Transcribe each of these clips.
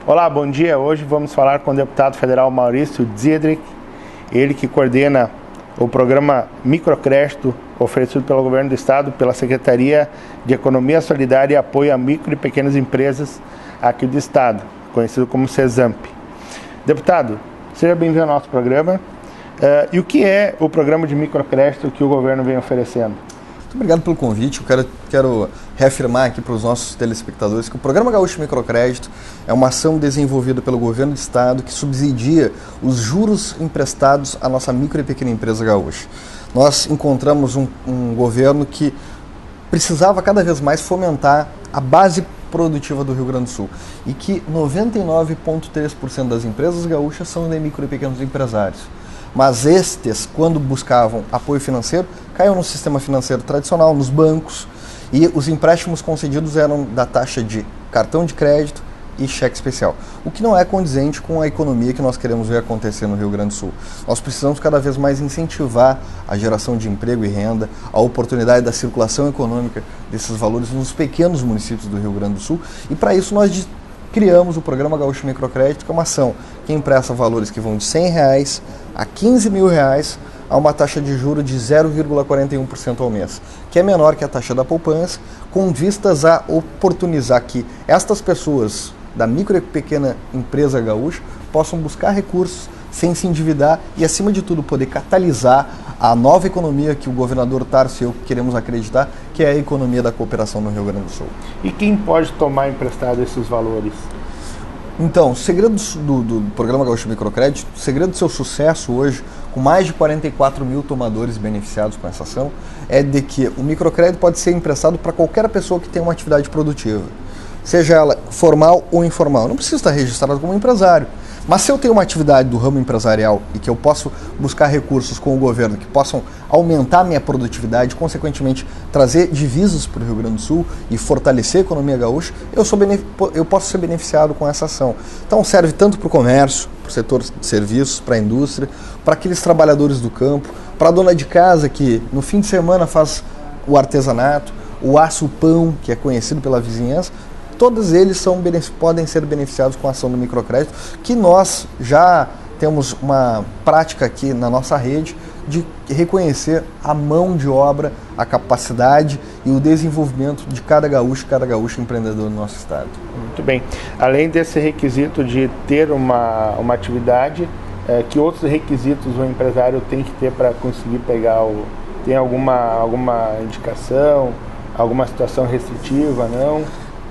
Olá, bom dia. Hoje vamos falar com o deputado federal Maurício Ziedrich, ele que coordena o programa Microcrédito oferecido pelo Governo do Estado, pela Secretaria de Economia Solidária e Apoio a Micro e Pequenas Empresas aqui do Estado, conhecido como CESAMP. Deputado, seja bem-vindo ao nosso programa. E o que é o programa de microcrédito que o governo vem oferecendo? Muito obrigado pelo convite. Eu quero reafirmar aqui para os nossos telespectadores que o Programa Gaúcho Microcrédito é uma ação desenvolvida pelo Governo do Estado que subsidia os juros emprestados à nossa micro e pequena empresa gaúcha. Nós encontramos um governo que precisava cada vez mais fomentar a base produtiva do Rio Grande do Sul e que 99,3% das empresas gaúchas são de micro e pequenos empresários. Mas estes, quando buscavam apoio financeiro, caíam no sistema financeiro tradicional, nos bancos, e os empréstimos concedidos eram da taxa de cartão de crédito e cheque especial, o que não é condizente com a economia que nós queremos ver acontecer no Rio Grande do Sul. Nós precisamos cada vez mais incentivar a geração de emprego e renda, a oportunidade da circulação econômica desses valores nos pequenos municípios do Rio Grande do Sul, e para isso nós criamos o Programa Gaúcho Microcrédito, que é uma ação que empresta valores que vão de R$100 a R$15.000 a uma taxa de juros de 0,41% ao mês, que é menor que a taxa da poupança, com vistas a oportunizar que estas pessoas da micro e pequena empresa gaúcha possam buscar recursos sem se endividar e, acima de tudo, poder catalisar a nova economia que o governador Tarso e eu queremos acreditar, que é a economia da cooperação no Rio Grande do Sul. E quem pode tomar emprestado esses valores? Então, o segredo do Programa Gaúcho Microcrédito, o segredo do seu sucesso hoje, com mais de 44 mil tomadores beneficiados com essa ação, é de que o microcrédito pode ser emprestado para qualquer pessoa que tenha uma atividade produtiva, seja ela formal ou informal. Não precisa estar registrado como empresário. Mas se eu tenho uma atividade do ramo empresarial e que eu posso buscar recursos com o governo que possam aumentar a minha produtividade, consequentemente trazer divisas para o Rio Grande do Sul e fortalecer a economia gaúcha, eu posso ser beneficiado com essa ação. Então serve tanto para o comércio, para o setor de serviços, para a indústria, para aqueles trabalhadores do campo, para a dona de casa que no fim de semana faz o artesanato, o aço pão, que é conhecido pela vizinhança. Todos eles podem ser beneficiados com a ação do microcrédito, que nós já temos uma prática aqui na nossa rede de reconhecer a mão de obra, a capacidade e o desenvolvimento de cada gaúcho empreendedor no nosso estado. Muito bem. Além desse requisito de ter uma atividade, que outros requisitos o empresário tem que ter para conseguir pegar Tem alguma indicação, alguma situação restritiva, não?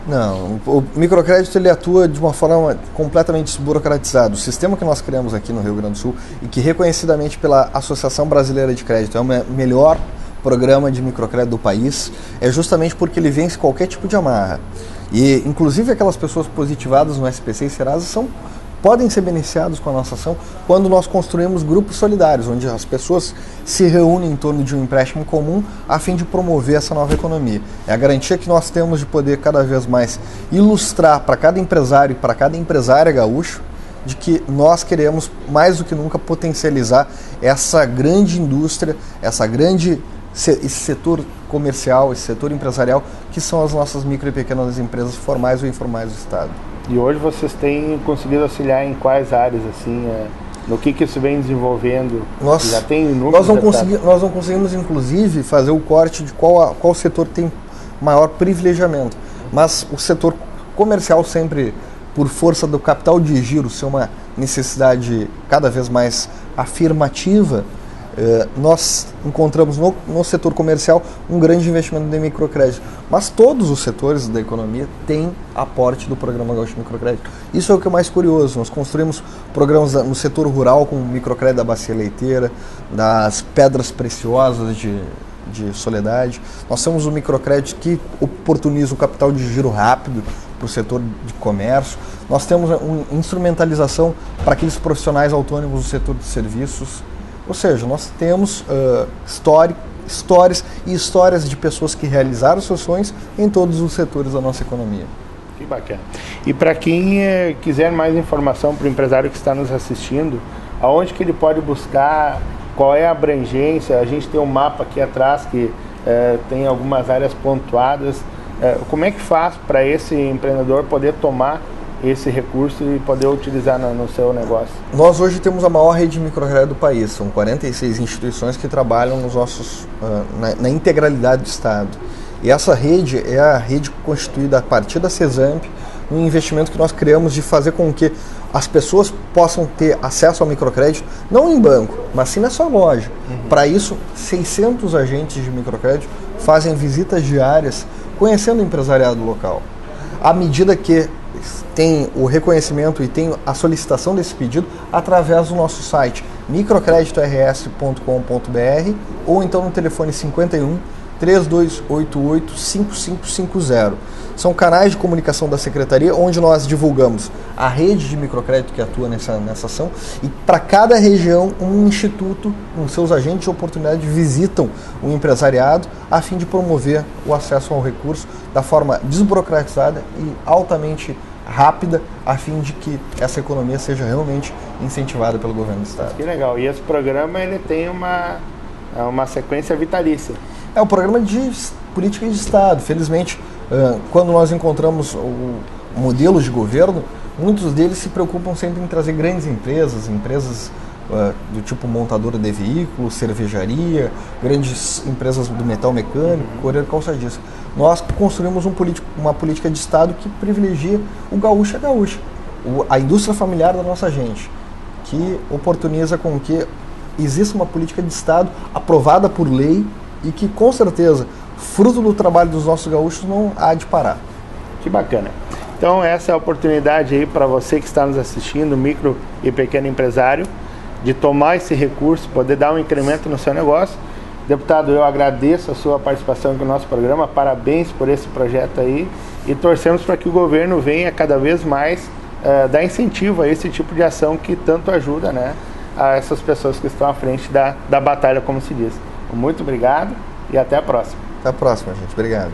Não, o microcrédito ele atua de uma forma completamente desburocratizada. O sistema que nós criamos aqui no Rio Grande do Sul e que reconhecidamente pela Associação Brasileira de Crédito é o melhor programa de microcrédito do país, é justamente porque ele vence qualquer tipo de amarra. E inclusive aquelas pessoas positivadas no SPC e Serasa podem ser beneficiados com a nossa ação quando nós construímos grupos solidários, onde as pessoas se reúnem em torno de um empréstimo comum a fim de promover essa nova economia. É a garantia que nós temos de poder cada vez mais ilustrar para cada empresário e para cada empresária gaúcho de que nós queremos mais do que nunca potencializar essa grande indústria, esse setor comercial, esse setor empresarial, que são as nossas micro e pequenas empresas formais ou informais do Estado. E hoje vocês têm conseguido auxiliar em quais áreas, assim, no que isso vem desenvolvendo? Já tem nós não conseguimos, inclusive, fazer o corte de qual setor tem maior privilegiamento. Mas o setor comercial sempre, por força do capital de giro, ser uma necessidade cada vez mais afirmativa, nós encontramos no setor comercial um grande investimento de microcrédito. Mas todos os setores da economia têm aporte do Programa Gaúcho Microcrédito. Isso é o que é mais curioso. Nós construímos programas no setor rural com o microcrédito da bacia leiteira, das pedras preciosas de Soledade. Nós temos o microcrédito que oportuniza o capital de giro rápido para o setor de comércio. Nós temos uma instrumentalização para aqueles profissionais autônomos do setor de serviços. Ou seja, nós temos histórias de pessoas que realizaram seus sonhos em todos os setores da nossa economia. Que bacana. E para quem quiser mais informação, para o empresário que está nos assistindo, aonde que ele pode buscar, qual é a abrangência? A gente tem um mapa aqui atrás que tem algumas áreas pontuadas. Como é que faz para esse empreendedor poder tomar esse recurso e poder utilizar no seu negócio? Nós hoje temos a maior rede de microcrédito do país, são 46 instituições que trabalham nos nossos, na integralidade do Estado. E essa rede é a rede constituída a partir da CESAMP, um investimento que nós criamos de fazer com que as pessoas possam ter acesso ao microcrédito, não em banco, mas sim na sua loja. Para isso, 600 agentes de microcrédito fazem visitas diárias conhecendo o empresariado local. À medida que tem o reconhecimento e tem a solicitação desse pedido através do nosso site microcreditors.com.br ou então no telefone 51 3288 5550. São canais de comunicação da Secretaria onde nós divulgamos a rede de microcrédito que atua nessa ação, e para cada região um instituto, com seus agentes de oportunidade, visitam o empresariado a fim de promover o acesso ao recurso da forma desburocratizada e altamente rápida, a fim de que essa economia seja realmente incentivada pelo governo do Estado. Que legal. E esse programa ele tem uma sequência vitalícia. É um programa de política de Estado. Felizmente, quando nós encontramos modelos de governo, muitos deles se preocupam sempre em trazer grandes empresas do tipo montadora de veículos, cervejaria, grandes empresas do metal mecânico, coreiro calçadista. Nós construímos uma política de Estado que privilegia o gaúcho e a gaúcha, a indústria familiar da nossa gente, que oportuniza com que exista uma política de Estado aprovada por lei e que, com certeza, fruto do trabalho dos nossos gaúchos, não há de parar. Que bacana. Então, essa é a oportunidade aí para você que está nos assistindo, micro e pequeno empresário, de tomar esse recurso, poder dar um incremento no seu negócio. Deputado, eu agradeço a sua participação no nosso programa, parabéns por esse projeto aí e torcemos para que o governo venha cada vez mais dar incentivo a esse tipo de ação que tanto ajuda, né, a essas pessoas que estão à frente da batalha, como se diz. Muito obrigado e até a próxima. Até a próxima, gente. Obrigado.